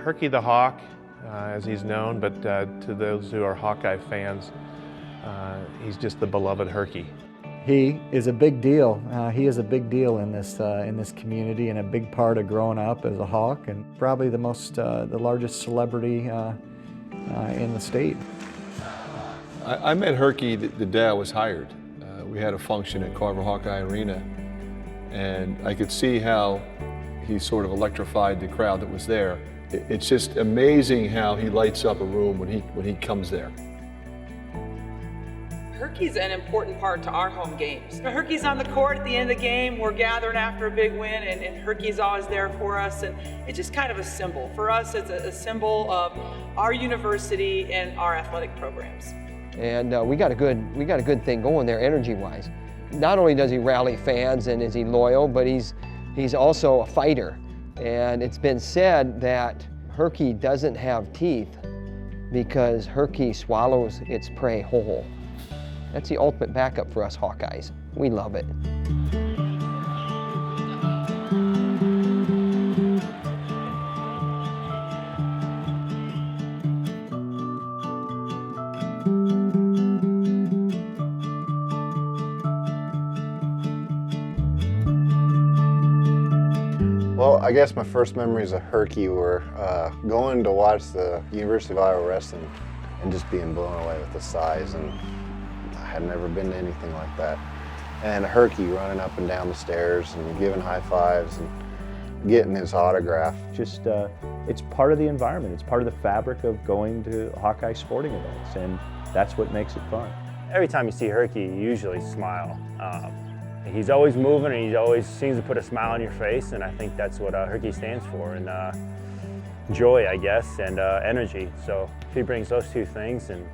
Herky the Hawk, as he's known, but to those who are Hawkeye fans, he's just the beloved Herky. He is a big deal. He is a big deal in this community and a big part of growing up as a Hawk, and probably the largest celebrity in the state. I met Herky the day I was hired. We had a function at Carver Hawkeye Arena, and I could see how he sort of electrified the crowd that was there. It's just amazing how he lights up a room when he comes there. Herky's an important part to our home games. Herky's on the court at the end of the game. We're gathering after a big win, and Herky's always there for us. And it's just kind of a symbol. For us, it's a symbol of our university and our athletic programs. And we got a good thing going there, energy-wise. Not only does he rally fans and is he loyal, but he's also a fighter. And it's been said that Herky doesn't have teeth because Herky swallows its prey whole. That's the ultimate backup for us Hawkeyes. We love it. Well, I guess my first memories of Herky were going to watch the University of Iowa wrestling and just being blown away with the size, and I had never been to anything like that. And Herky running up and down the stairs and giving high fives and getting his autograph. Just, it's part of the environment. It's part of the fabric of going to Hawkeye sporting events, and that's what makes it fun. Every time you see Herky, you usually smile. He's always moving, and he always seems to put a smile on your face, and I think that's what Herky stands for, and joy, I guess, and energy. So if he brings those two things, then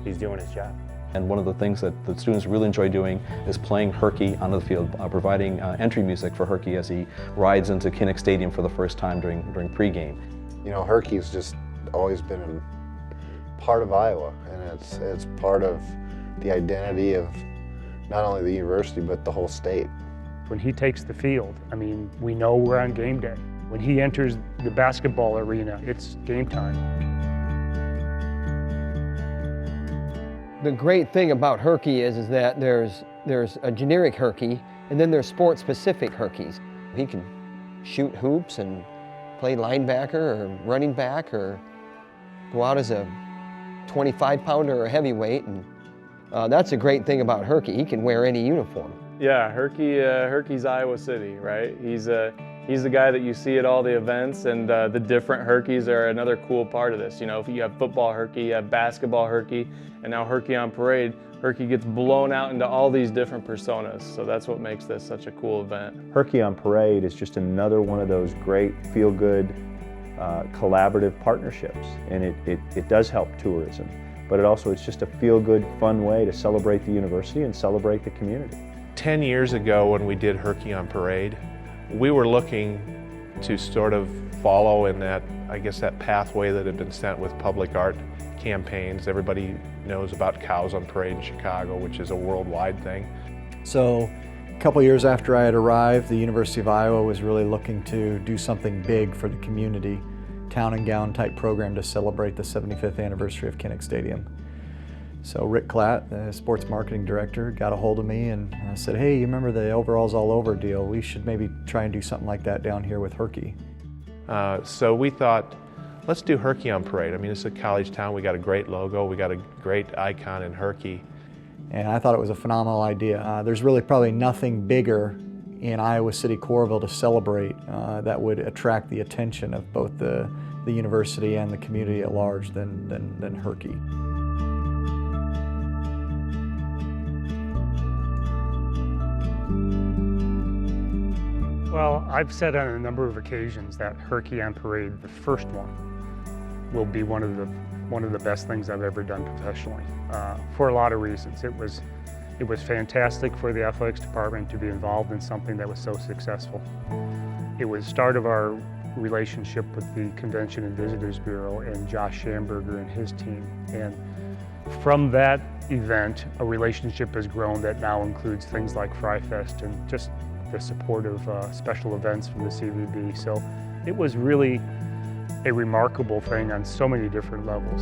he's doing his job. And one of the things that the students really enjoy doing is playing Herky onto the field, providing entry music for Herky as he rides into Kinnick Stadium for the first time during pregame. You know, Herky's just always been a part of Iowa, and it's part of the identity of not only the university, but the whole state. When he takes the field, I mean, we know we're on game day. When he enters the basketball arena, it's game time. The great thing about Herky is that there's a generic Herky, and then there's sport-specific Herkies. He can shoot hoops and play linebacker or running back or go out as a 25-pounder or heavyweight. And that's a great thing about Herky. He can wear any uniform. Yeah, Herky's Iowa City, right? He's the guy that you see at all the events, and the different Herkies are another cool part of this. You know, if you have football Herky, you have basketball Herky, and now Herky on Parade, Herky gets blown out into all these different personas. So that's what makes this such a cool event. Herky on Parade is just another one of those great feel-good collaborative partnerships, and it does help tourism. But it's just a feel-good, fun way to celebrate the university and celebrate the community. 10 years ago when we did Herky on Parade, we were looking to sort of follow in that, I guess, that pathway that had been set with public art campaigns. Everybody knows about Cows on Parade in Chicago, which is a worldwide thing. So a couple years after I had arrived, the University of Iowa was really looking to do something big for the community, town and gown type program to celebrate the 75th anniversary of Kinnick Stadium. So Rick Klatt, the sports marketing director, got a hold of me and said, hey, you remember the Overalls All Over deal? We should maybe try and do something like that down here with Herky. So we thought, let's do Herky on Parade. I mean, it's a college town. We got a great logo. We got a great icon in Herky. And I thought it was a phenomenal idea. There's really probably nothing bigger in Iowa City, Coralville to celebrate that would attract the attention of both the university and the community at large than Herky. Well, I've said on a number of occasions that Herky on Parade, the first one, will be one of the best things I've ever done professionally, for a lot of reasons. It was fantastic for the athletics department to be involved in something that was so successful. It was the start of our relationship with the Convention and Visitors Bureau and Josh Schamberger and his team. And from that event, a relationship has grown that now includes things like Fry Fest and just the support of special events from the CVB. So it was really a remarkable thing on so many different levels.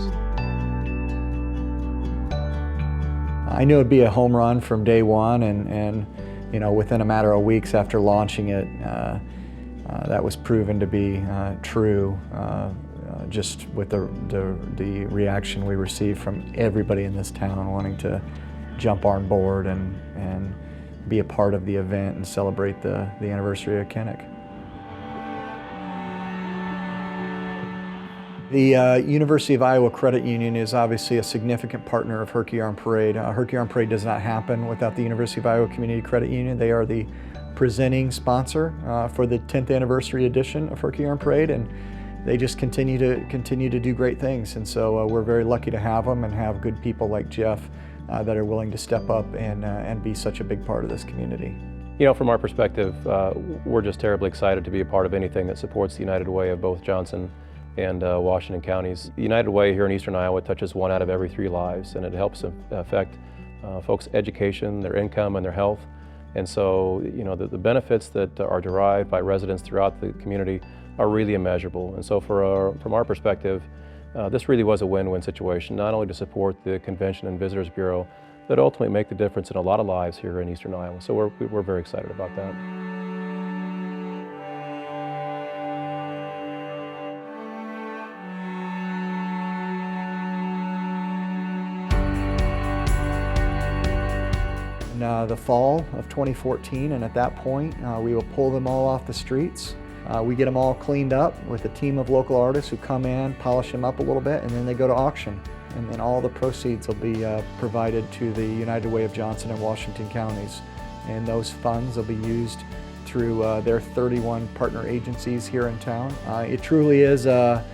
I knew it'd be a home run from day one, and you know, within a matter of weeks after launching it, that was proven to be true. Just with the reaction we received from everybody in this town wanting to jump on board and be a part of the event and celebrate the anniversary of Kinnick. The University of Iowa Credit Union is obviously a significant partner of Herky on Parade. Herky on Parade does not happen without the University of Iowa Community Credit Union. They are the presenting sponsor for the 10th anniversary edition of Herky on Parade, and they just continue to do great things. And so we're very lucky to have them and have good people like Jeff that are willing to step up and be such a big part of this community. You know, from our perspective, we're just terribly excited to be a part of anything that supports the United Way of both Johnson and Washington counties. The United Way here in Eastern Iowa touches 1 out of every 3 lives, and it helps affect folks' education, their income, and their health. And so, you know, the benefits that are derived by residents throughout the community are really immeasurable. And so from our perspective, this really was a win-win situation, not only to support the Convention and Visitors Bureau, but ultimately make the difference in a lot of lives here in Eastern Iowa. So we're very excited about that. In the fall of 2014, and at that point, we will pull them all off the streets. We get them all cleaned up with a team of local artists who come in, polish them up a little bit, and then they go to auction. And then all the proceeds will be provided to the United Way of Johnson and Washington counties. And those funds will be used through their 31 partner agencies here in town. It truly is a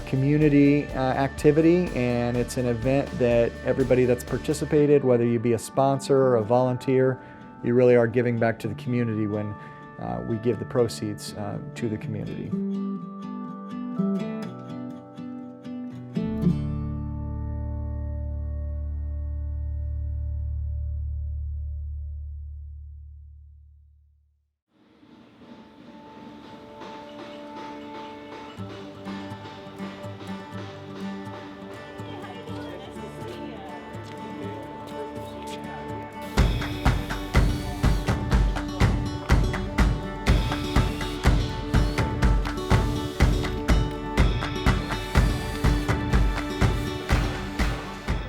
community activity, and it's an event that everybody that's participated, whether you be a sponsor or a volunteer, you really are giving back to the community when we give the proceeds to the community.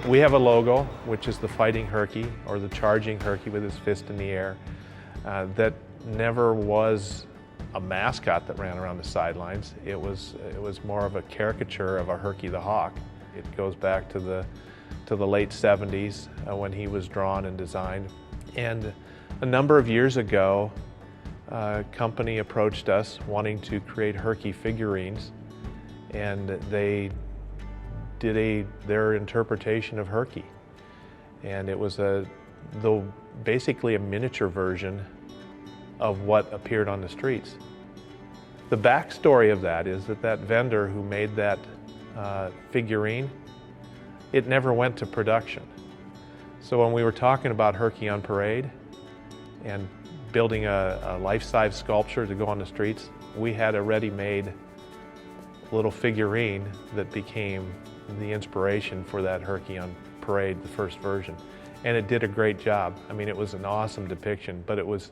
We have a logo, which is the fighting Herky, or the charging Herky with his fist in the air, that never was a mascot that ran around the sidelines. It was more of a caricature of a Herky the Hawk. It goes back to the late 70s when he was drawn and designed. And a number of years ago, a company approached us wanting to create Herky figurines, and they did their interpretation of Herky. And it was basically a miniature version of what appeared on the streets. The backstory of that is that vendor who made that figurine, it never went to production. So when we were talking about Herky on Parade and building a life-size sculpture to go on the streets, we had a ready-made little figurine that became the inspiration for that Herky on Parade, the first version. And it did a great job. I mean, it was an awesome depiction, but it was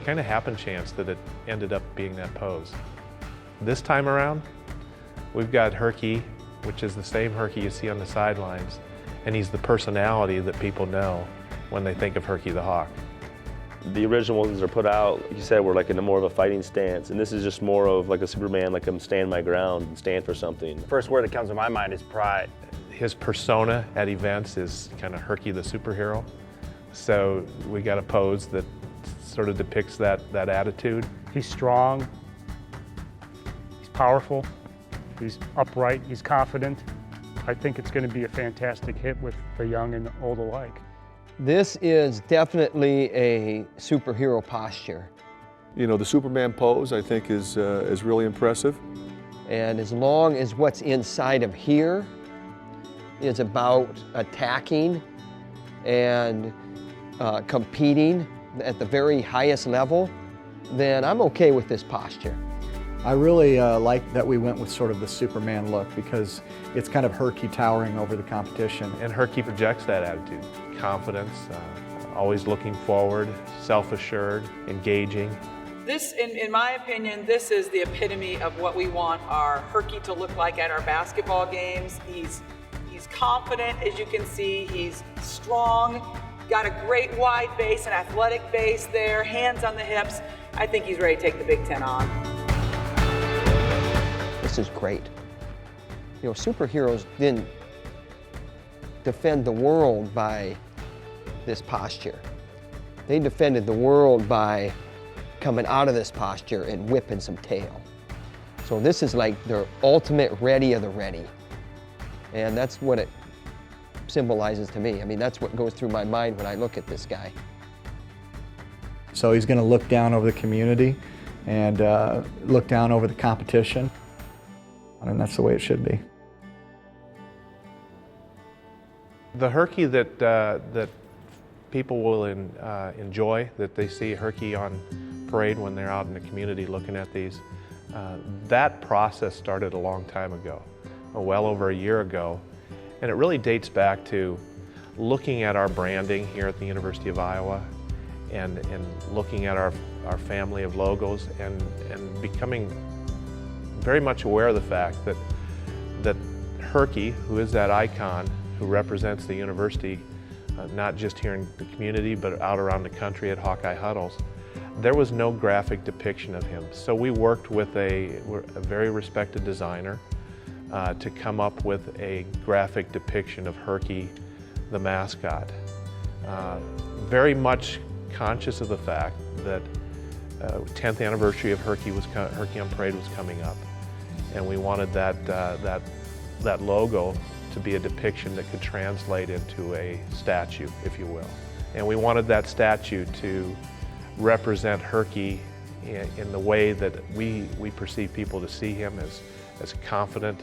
kind of happen chance that it ended up being that pose. This time around, we've got Herky, which is the same Herky you see on the sidelines, and he's the personality that people know when they think of Herky the Hawk. The original ones that are put out, like you said, were like in a more of a fighting stance, and this is just more of like a Superman, like I'm stand my ground and stand for something. First word that comes to my mind is pride. His persona at events is kind of Herky the superhero, so we got a pose that sort of depicts that attitude. He's strong, he's powerful, he's upright, he's confident. I think it's going to be a fantastic hit with the young and the old alike. This is definitely a superhero posture. You know, the Superman pose, I think, is really impressive. And as long as what's inside of here is about attacking and competing at the very highest level, then I'm okay with this posture. I really like that we went with sort of the Superman look because it's kind of Herky towering over the competition. And Herky projects that attitude. Confidence, always looking forward, self-assured, engaging. This, in my opinion, this is the epitome of what we want our Herky to look like at our basketball games. He's confident, as you can see. He's strong, got a great wide base, an athletic base there, hands on the hips. I think he's ready to take the Big Ten on. This is great. You know, superheroes didn't defend the world by this posture. They defended the world by coming out of this posture and whipping some tail. So this is like their ultimate ready of the ready. And that's what it symbolizes to me. I mean, that's what goes through my mind when I look at this guy. So he's going to look down over the community and look down over the competition. And that's the way it should be. The Herky that people will enjoy, that they see Herky on parade when they're out in the community looking at these, that process started a long time ago, well over a year ago. And it really dates back to looking at our branding here at the University of Iowa and looking at our family of logos and becoming very much aware of the fact that Herky, who is that icon who represents the university, not just here in the community, but out around the country at Hawkeye Huddles, there was no graphic depiction of him. So we worked with a very respected designer to come up with a graphic depiction of Herky, the mascot. Very much conscious of the fact that 10th anniversary of Herky on Parade was coming up, and we wanted that logo to be a depiction that could translate into a statue, if you will. And we wanted that statue to represent Herky in the way that we perceive people to see him, as confident,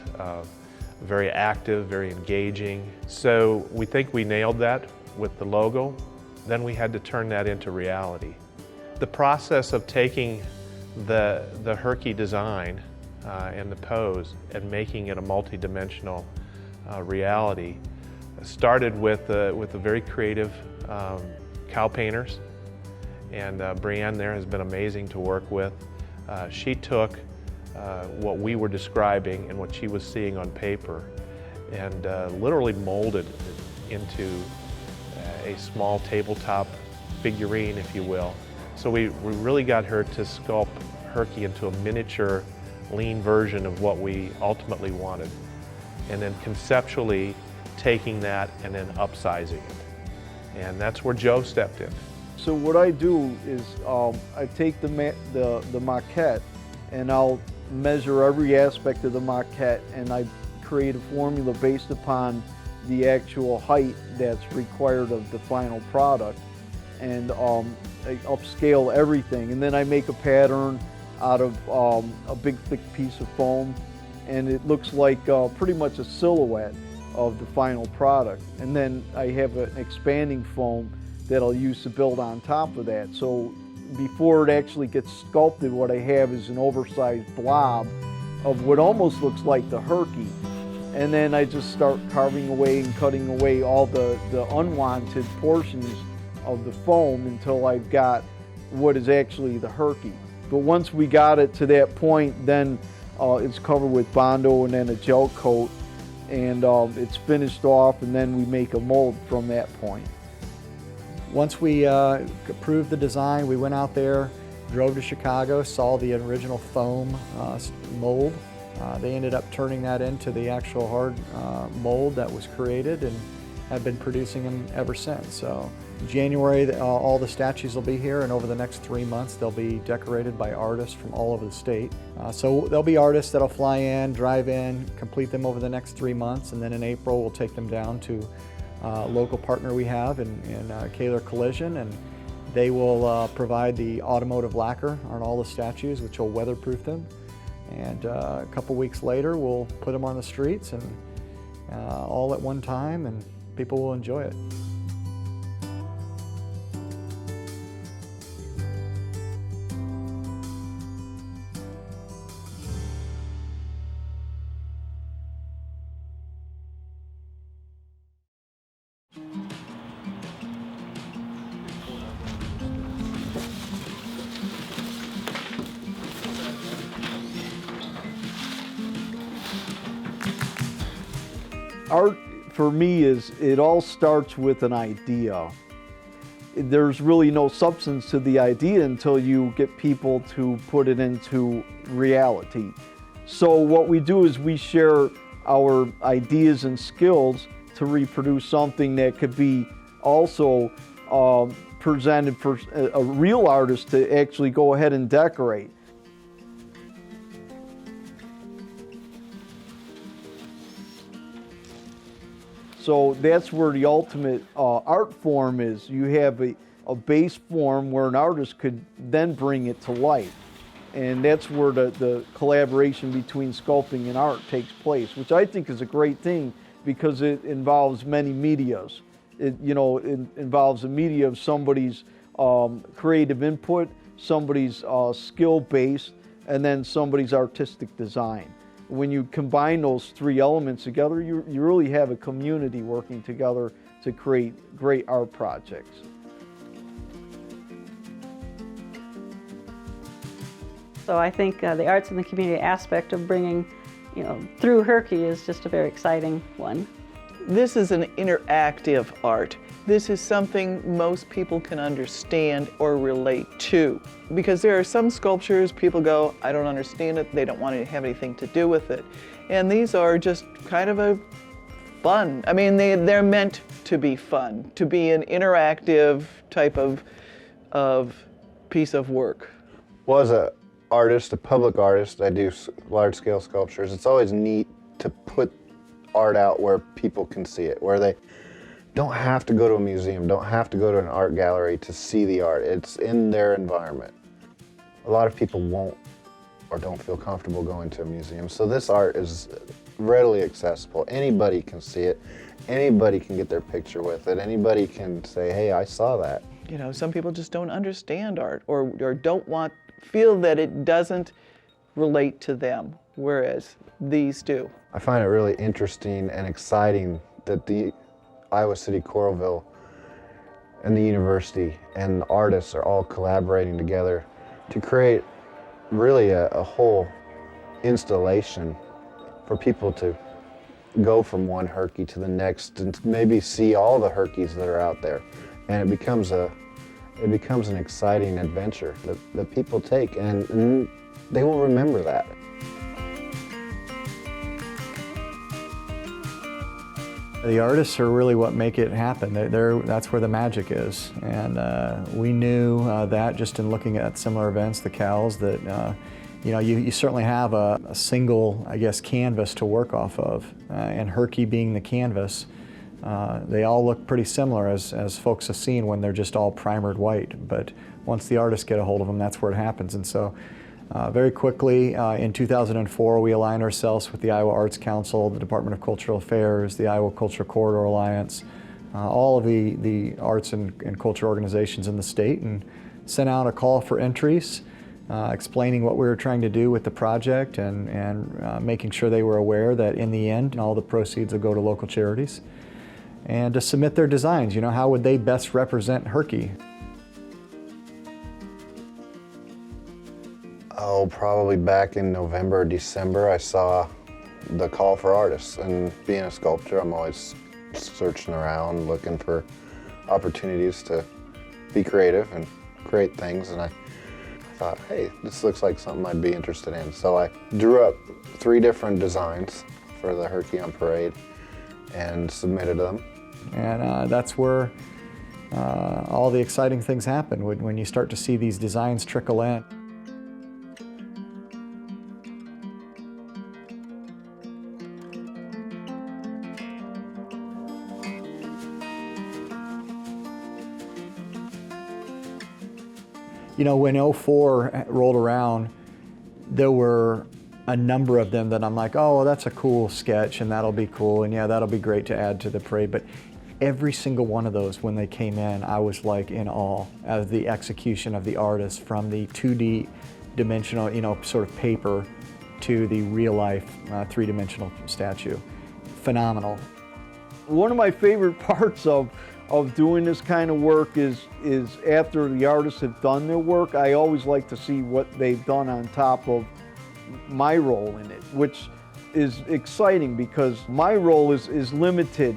very active, very engaging. So we think we nailed that with the logo. Then we had to turn that into reality. The process of taking the Herky design and the pose and making it a multi-dimensional reality started with a very creative cow painters, and Brianne there has been amazing to work with. She took what we were describing and what she was seeing on paper and literally molded it into a small tabletop figurine, if you will. So we really got her to sculpt Herky into a miniature, lean version of what we ultimately wanted, and then conceptually taking that and then upsizing it. And that's where Joe stepped in. So what I do is I take the maquette and I'll measure every aspect of the maquette, and I create a formula based upon the actual height that's required of the final product, and I upscale everything, and then I make a pattern out of a big thick piece of foam, and it looks like pretty much a silhouette of the final product. And then I have an expanding foam that I'll use to build on top of that. So before it actually gets sculpted, what I have is an oversized blob of what almost looks like the Herky. And then I just start carving away and cutting away all the unwanted portions of the foam until I've got what is actually the Herky. But once we got it to that point, then it's covered with Bondo and then a gel coat, and it's finished off, and then we make a mold from that point. Once we approved the design, we went out there, drove to Chicago, saw the original foam mold. They ended up turning that into the actual hard mold that was created, and have been producing them ever since. So in January, all the statues will be here, and over the next 3 months, they'll be decorated by artists from all over the state. So there'll be artists that'll fly in, drive in, complete them over the next 3 months, and then in April, we'll take them down to a local partner we have in Kaler Collision, and they will provide the automotive lacquer on all the statues, which will weatherproof them. And a couple weeks later, we'll put them on the streets, and all at one time, and people will enjoy it. art for me is, it all starts with an idea. There's really no substance to the idea until you get people to put it into reality. So what we do is we share our ideas and skills to reproduce something that could be also presented for a real artist to actually go ahead and decorate. So that's where the ultimate art form is. You have a base form where an artist could then bring it to life. And that's where the collaboration between sculpting and art takes place, which I think is a great thing because it involves many medias. It involves a media of somebody's creative input, somebody's skill-based, and then somebody's artistic design. When you combine those three elements together, you really have a community working together to create great art projects. So I think the arts and the community aspect of bringing, through Herky is just a very exciting one. This is an interactive art. This is something most people can understand or relate to. Because there are some sculptures people go, I don't understand it, they don't want to have anything to do with it. And these are just kind of a fun. I mean, they're meant to be fun, to be an interactive type of piece of work. Well, as an artist, a public artist, I do large-scale sculptures. It's always neat to put art out where people can see it, where they don't have to go to a museum, don't have to go to an art gallery to see the art. It's in their environment. A lot of people won't or don't feel comfortable going to a museum, so this art is readily accessible. Anybody can see it, anybody can get their picture with it, anybody can say, hey, I saw that. Some people just don't understand art or feel that it doesn't relate to them, whereas these do. I find it really interesting and exciting that the Iowa City Coralville and the university and the artists are all collaborating together to create really a whole installation for people to go from one Herky to the next and maybe see all the Herkies that are out there. And it becomes an exciting adventure that people take, and they will remember that. The artists are really what make it happen. That's where the magic is. And we knew that just in looking at similar events, the CALs, that you certainly have a single, canvas to work off of. And Herky being the canvas, they all look pretty similar as folks have seen when they're just all primered white. But once the artists get a hold of them, that's where it happens. And so very quickly, in 2004, we aligned ourselves with the Iowa Arts Council, the Department of Cultural Affairs, the Iowa Cultural Corridor Alliance, all of the arts and culture organizations in the state, and sent out a call for entries, explaining what we were trying to do with the project and making sure they were aware that in the end, all the proceeds will go to local charities. And to submit their designs, how would they best represent Herky? Oh, probably back in November or December, I saw the call for artists. And being a sculptor, I'm always searching around, looking for opportunities to be creative and create things. And I thought, hey, this looks like something I'd be interested in. So I drew up 3 different designs for the Herky on Parade and submitted them. And that's where all the exciting things happen, when you start to see these designs trickle in. When 04 rolled around, there were a number of them that I'm like, oh, well, that's a cool sketch and that'll be cool, and yeah, that'll be great to add to the parade. But every single one of those, when they came in, I was like in awe of the execution of the artist, from the 2D dimensional, sort of paper, to the real life 3-dimensional statue. Phenomenal. One of my favorite parts of doing this kind of work is after the artists have done their work, I always like to see what they've done on top of my role in it, which is exciting because my role is limited,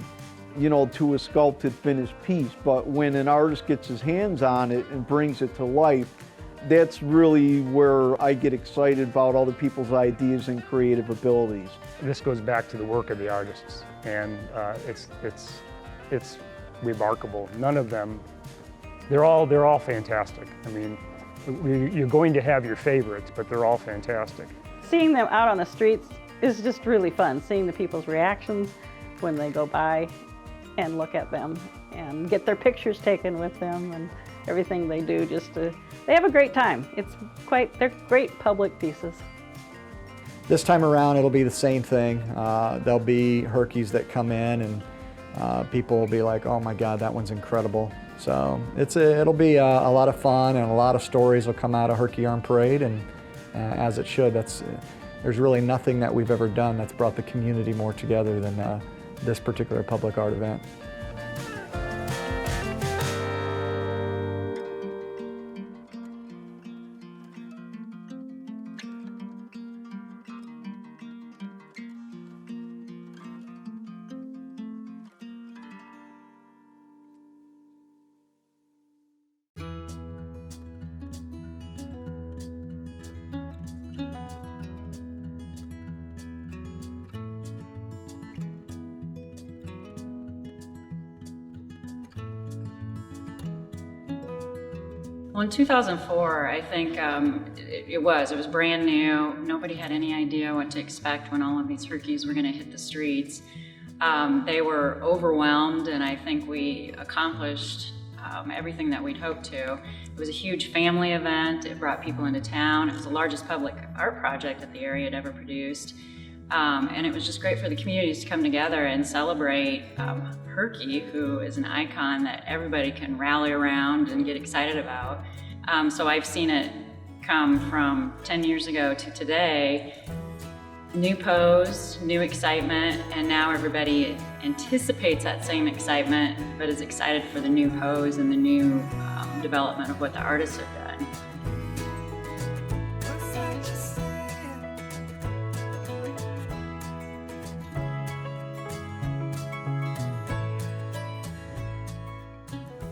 you know, to a sculpted finished piece, but when an artist gets his hands on it and brings it to life, that's really where I get excited about other people's ideas and creative abilities. This goes back to the work of the artists, and it's remarkable. None of them, they're all fantastic. I mean, you're going to have your favorites, but they're all fantastic. Seeing them out on the streets is just really fun, seeing the people's reactions when they go by and look at them and get their pictures taken with them and everything they do. They have a great time. They're great public pieces. This time around it'll be the same thing. There'll be Herkies that come in and people will be like, oh my God, that one's incredible. So it'll be a lot of fun, and a lot of stories will come out of Herky on Parade, and as it should. There's really nothing that we've ever done that's brought the community more together than this particular public art event. Well, in 2004, I think it was brand new. Nobody had any idea what to expect when all of these Herkies were going to hit the streets. They were overwhelmed, and I think we accomplished everything that we'd hoped to. It was a huge family event. It brought people into town. It was the largest public art project that the area had ever produced. And it was just great for the communities to come together and celebrate Herky, who is an icon that everybody can rally around and get excited about. So I've seen it come from 10 years ago to today. New pose, new excitement, and now everybody anticipates that same excitement, but is excited for the new pose and the new development of what the artists have done.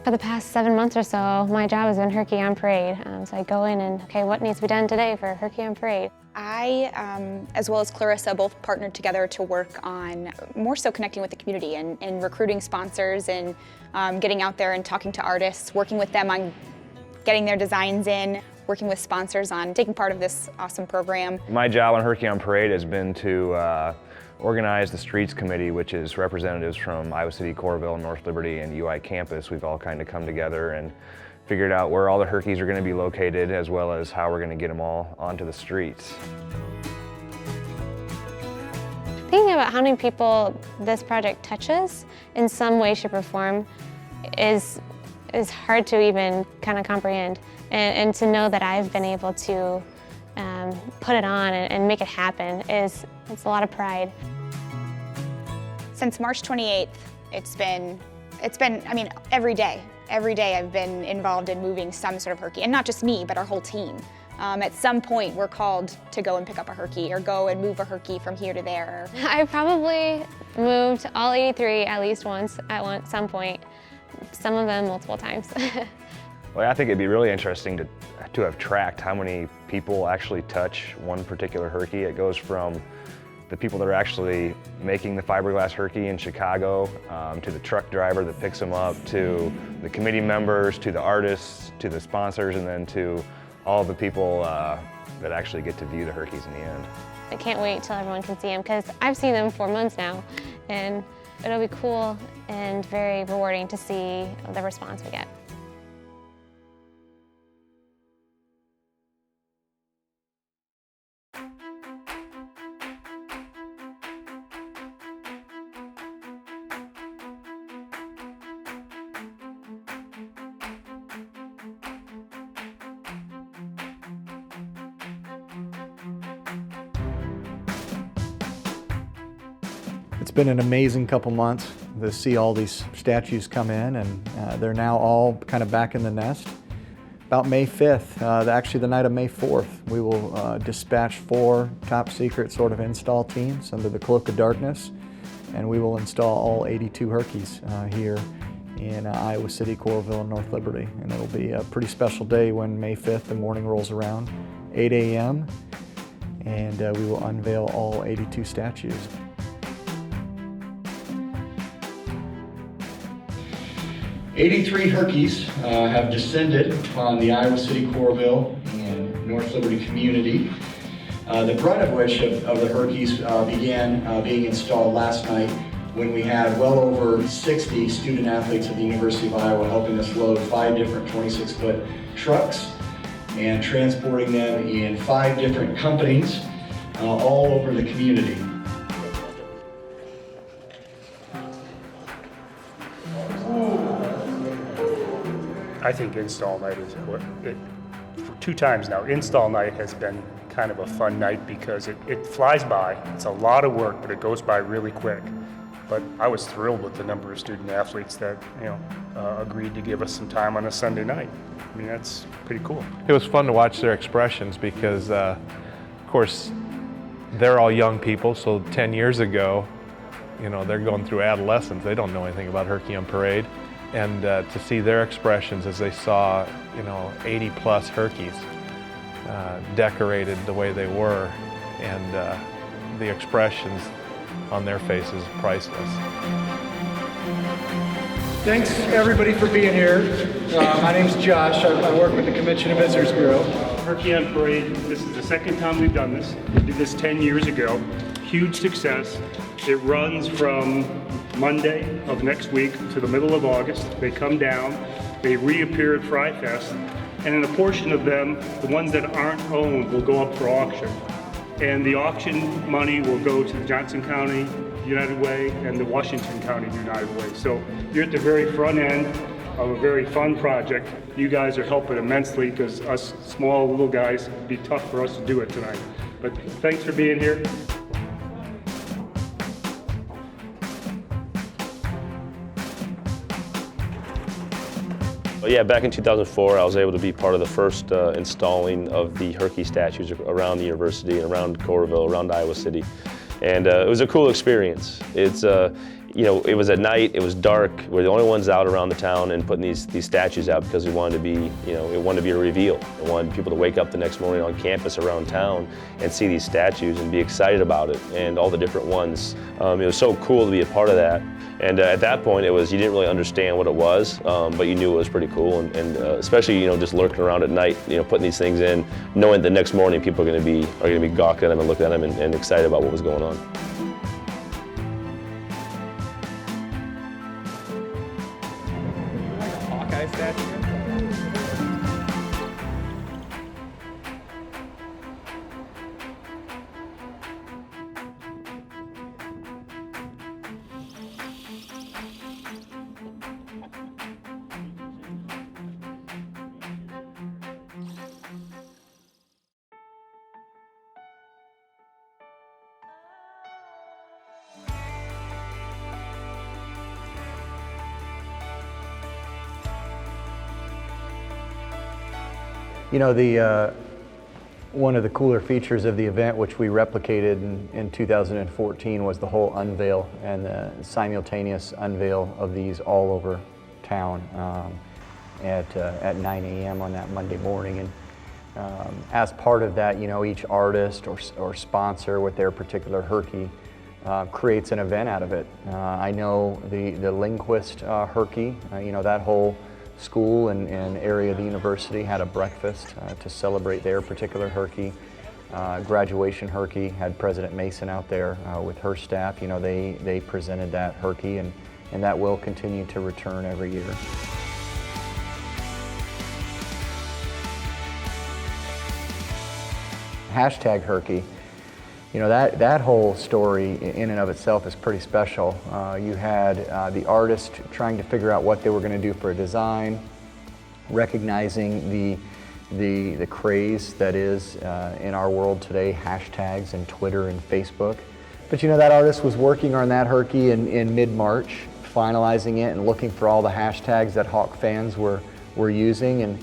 For the past 7 months or so, my job has been Herky on Parade. So I go in and, okay, what needs to be done today for Herky on Parade? I, as well as Clarissa, both partnered together to work on more so connecting with the community and recruiting sponsors and getting out there and talking to artists, working with them on getting their designs in, working with sponsors on taking part of this awesome program. My job on Herky on Parade has been to organize the Streets Committee, which is representatives from Iowa City, Coralville, North Liberty, and UI campus. We've all kind of come together and figured out where all the Herkies are going to be located, as well as how we're going to get them all onto the streets. Thinking about how many people this project touches in some way, shape, or form is hard to even kind of comprehend. And to know that I've been able to put it on and make it happen it's a lot of pride. Since March 28th, it's been, I mean, every day I've been involved in moving some sort of Herky, and not just me, but our whole team. At some point, we're called to go and pick up a Herky or go and move a Herky from here to there. I probably moved all 83 at least once at some point, some of them multiple times. Well, I think it'd be really interesting to have tracked how many people actually touch one particular Herky. It goes from the people that are actually making the fiberglass Herky in Chicago, to the truck driver that picks them up, to the committee members, to the artists, to the sponsors, and then to all the people that actually get to view the Herkies in the end. I can't wait till everyone can see them, because I've seen them for months now, and it'll be cool and very rewarding to see the response we get. It's been an amazing couple months to see all these statues come in, and they're now all kind of back in the nest. About May 5th, actually the night of May 4th, we will dispatch 4 top secret sort of install teams under the cloak of darkness, and we will install all 82 Herkies here in Iowa City, Coralville, and North Liberty. And it'll be a pretty special day when May 5th, the morning rolls around, 8 a.m., and we will unveil all 82 statues. '83 Herkies have descended upon the Iowa City, Coralville, and North Liberty community. The brunt of which of the Herkies began being installed last night when we had well over 60 student athletes at the University of Iowa helping us load 5 different 26-foot trucks and transporting them in 5 different companies all over the community. I think install night is what it, for 2 times now. Install night has been kind of a fun night because it flies by. It's a lot of work, but it goes by really quick. But I was thrilled with the number of student athletes that agreed to give us some time on a Sunday night. I mean, that's pretty cool. It was fun to watch their expressions because, of course, they're all young people. So 10 years ago, they're going through adolescence. They don't know anything about Herky on Parade. And to see their expressions as they saw, 80 plus Herkies decorated the way they were, and the expressions on their faces, priceless. Thanks everybody for being here. My name's Josh. I work with the Convention and Visitors Bureau. Herky on Parade, this is the second time we've done this. We did this 10 years ago. Huge success. It runs from Monday of next week to the middle of August. They come down, they reappear at Fry Fest, and in a portion of them, the ones that aren't owned will go up for auction. And the auction money will go to the Johnson County United Way and the Washington County United Way. So you're at the very front end of a very fun project. You guys are helping immensely because us small little guys, it'd be tough for us to do it tonight. But thanks for being here. Yeah, back in 2004, I was able to be part of the first installing of the Herky statues around the university and around Coralville, around Iowa City. And it was a cool experience. It's, it was at night, it was dark. We're the only ones out around the town and putting these statues out because we wanted to be, it wanted to be a reveal. We wanted people to wake up the next morning on campus around town and see these statues and be excited about it and all the different ones. It was so cool to be a part of that. And at that point, you didn't really understand what it was, but you knew it was pretty cool. And especially, just lurking around at night, putting these things in, knowing the next morning people are going to be gawking at them and looking at them and excited about what was going on. Hawkeye statue? One of the cooler features of the event, which we replicated in 2014, was the whole unveil and the simultaneous unveil of these all over town at 9 a.m. on that Monday morning. And as part of that, each artist or sponsor with their particular Herky creates an event out of it. I know the Lindquist Herky, that whole school and area of the university had a breakfast to celebrate their particular Herky. Graduation Herky had President Mason out there with her staff. They presented that Herky, and that will continue to return every year. Hashtag Herky. That whole story in and of itself is pretty special. You had the artist trying to figure out what they were going to do for a design, recognizing the craze that is in our world today, hashtags and Twitter and Facebook. But that artist was working on that Herky in mid-March, finalizing it and looking for all the hashtags that Hawk fans were using. And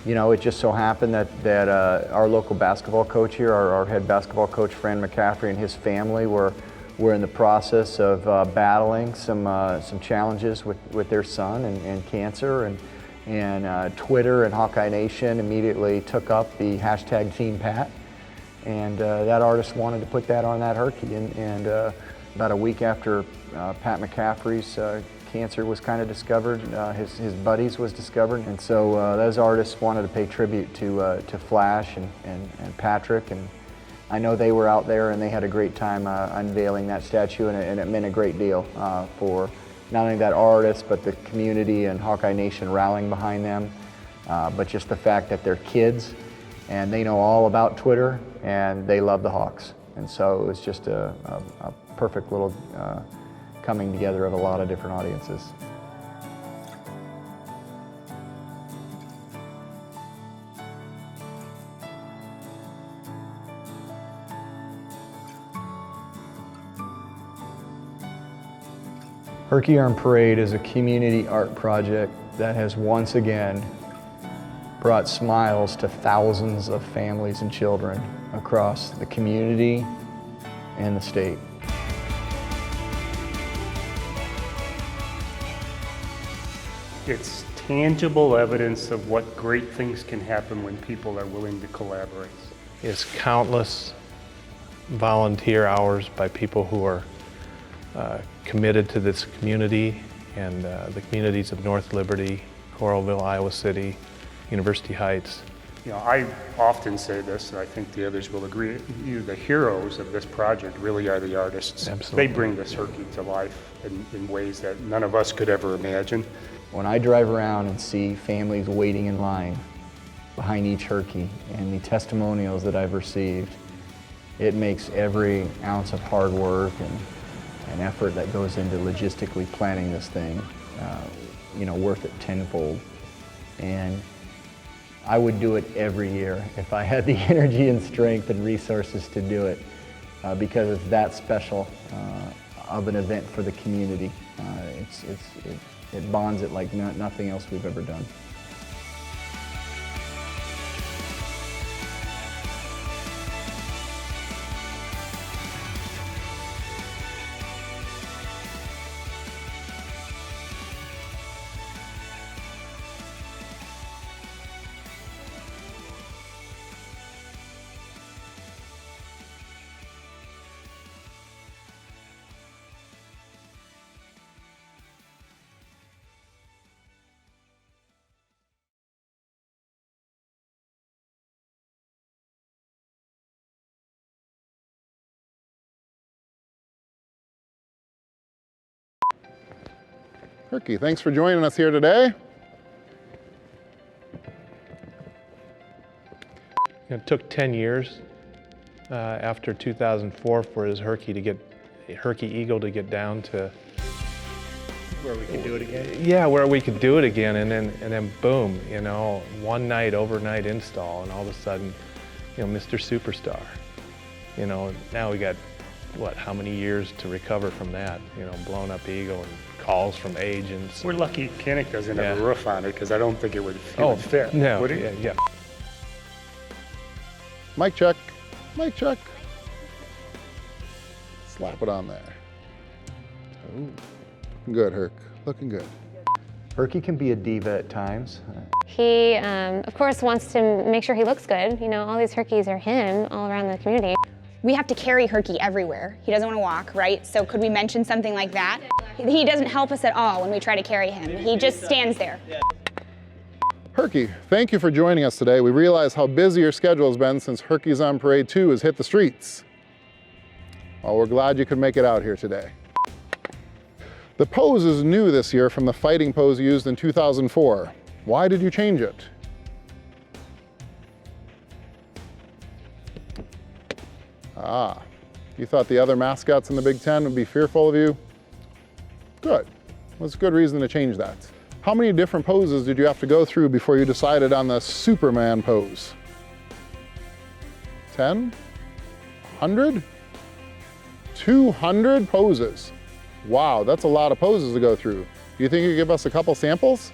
You know, it just so happened that our local basketball coach here, our head basketball coach, Fran McCaffrey, and his family were in the process of battling some challenges with their son and cancer, and Twitter and Hawkeye Nation immediately took up the hashtag Team Pat, and that artist wanted to put that on that Herky, and about a week after Pat McCaffrey's cancer was kind of discovered, his buddies was discovered, and so those artists wanted to pay tribute to Flash and Patrick, and I know they were out there and they had a great time unveiling that statue, and it meant a great deal for not only that artist, but the community and Hawkeye Nation rallying behind them, but just the fact that they're kids and they know all about Twitter and they love the Hawks. And so it was just a perfect little coming together of a lot of different audiences. Herky on Parade is a community art project that has once again brought smiles to thousands of families and children across the community and the state. It's tangible evidence of what great things can happen when people are willing to collaborate. It's countless volunteer hours by people who are committed to this community and the communities of North Liberty, Coralville, Iowa City, University Heights. You know, I often say this, and I think the others will agree, the heroes of this project really are the artists. Absolutely. They bring this Herky to life in ways that none of us could ever imagine. When I drive around and see families waiting in line behind each Herky and the testimonials that I've received, it makes every ounce of hard work and effort that goes into logistically planning this thing, you know, worth it tenfold. And I would do it every year if I had the energy and strength and resources to do it, because it's that special of an event for the community. It bonds it like nothing else we've ever done. Herky, thanks for joining us here today. It took 10 years after 2004 for his Herky Eagle to get down to Where we could do it again? Yeah, where we could do it again, and then boom, you know, one night, overnight install, and all of a sudden, you know, Mr. Superstar. You know, now we got, what, how many years to recover from that? You know, blown up Eagle and calls from agents. We're lucky Kinnick doesn't have a roof on it, because I don't think it would fit. No, would it? yeah. Mic check, mic check. Slap it on there. Ooh. Good, Herc, looking good. Herky can be a diva at times. He, of course, wants to make sure he looks good. You know, all these Herkies are him all around the community. We have to carry Herky everywhere. He doesn't want to walk, right? So could we mention something like that? He doesn't help us at all when we try to carry him. He just stands there. Herky, thank you for joining us today. We realize how busy your schedule has been since Herky's on Parade 2 has hit the streets. Well, we're glad you could make it out here today. The pose is new this year from the fighting pose used in 2004. Why did you change it? Ah, you thought the other mascots in the Big Ten would be fearful of you? Good. That's a good reason to change that. How many different poses did you have to go through before you decided on the Superman pose? 10? 100? 200 poses. Wow, that's a lot of poses to go through. Do you think you could give us a couple samples?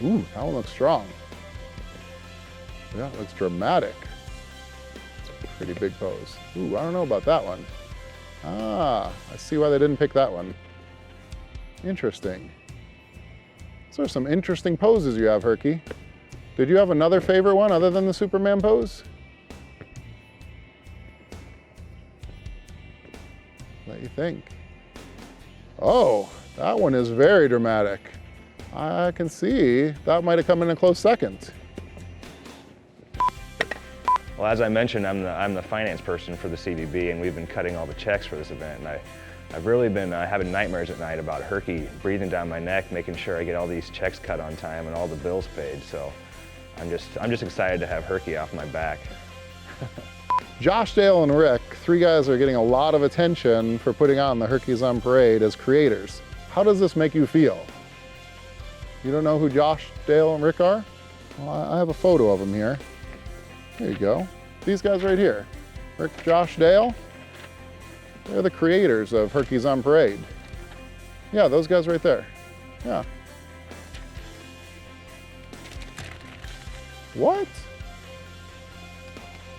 Ooh, that one looks strong. Yeah, it looks dramatic. It's a pretty big pose. Ooh, I don't know about that one. Ah, I see why they didn't pick that one. Interesting. So there's some interesting poses you have, Herky. Did you have another favorite one other than the Superman pose? Let you think. Oh, that one is very dramatic. I can see that might have come in a close second. Well, as I mentioned, I'm the finance person for the CVB, and we've been cutting all the checks for this event. And I've really been having nightmares at night about Herky breathing down my neck, making sure I get all these checks cut on time and all the bills paid. So I'm just excited to have Herky off my back. Josh, Dale, and Rick, three guys are getting a lot of attention for putting on the Herkies on Parade as creators. How does this make you feel? You don't know who Josh, Dale, and Rick are? Well, I have a photo of them here. There you go. These guys right here. Rick, Josh, Dale. They're the creators of Herkies on Parade. Yeah, those guys right there. Yeah. What?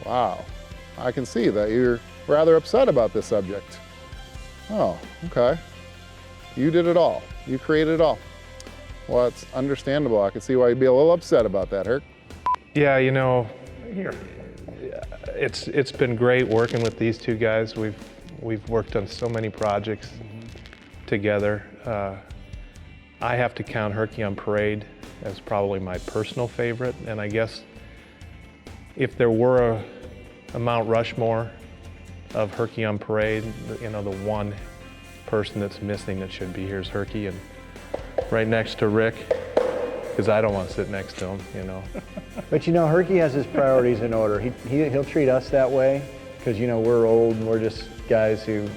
Wow. I can see that you're rather upset about this subject. Oh, okay. You did it all. You created it all. Well, it's understandable. I can see why you'd be a little upset about that, Herc. Yeah, you know, it's been great working with these two guys. We've worked on so many projects together. I have to count Herky on Parade as probably my personal favorite, and I guess if there were a Mount Rushmore of Herky on Parade, you know, the one person that's missing that should be here is Herky, and right next to Rick, because I don't want to sit next to him, you know. But you know, Herky has his priorities in order. He'll treat us that way because, you know, we're old and we're just guys who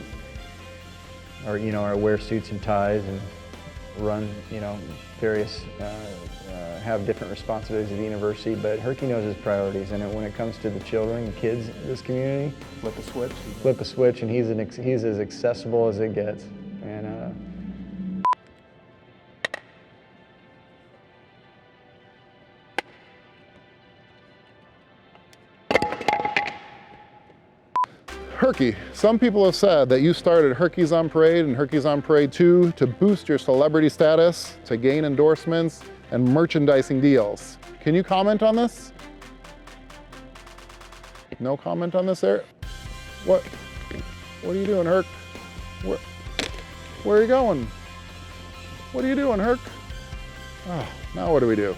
are, you know, wear suits and ties and run, you know, various, have different responsibilities at the university. But Herky knows his priorities, and when it comes to the children and kids in this community, flip a switch. Flip a switch, and he's as accessible as it gets. And Herky, some people have said that you started Herkies on Parade and Herkies on Parade 2 to boost your celebrity status, to gain endorsements and merchandising deals. Can you comment on this? No comment on this there? What are you doing, Herc? Where are you going? What are you doing, Herc? Oh, now what do we do?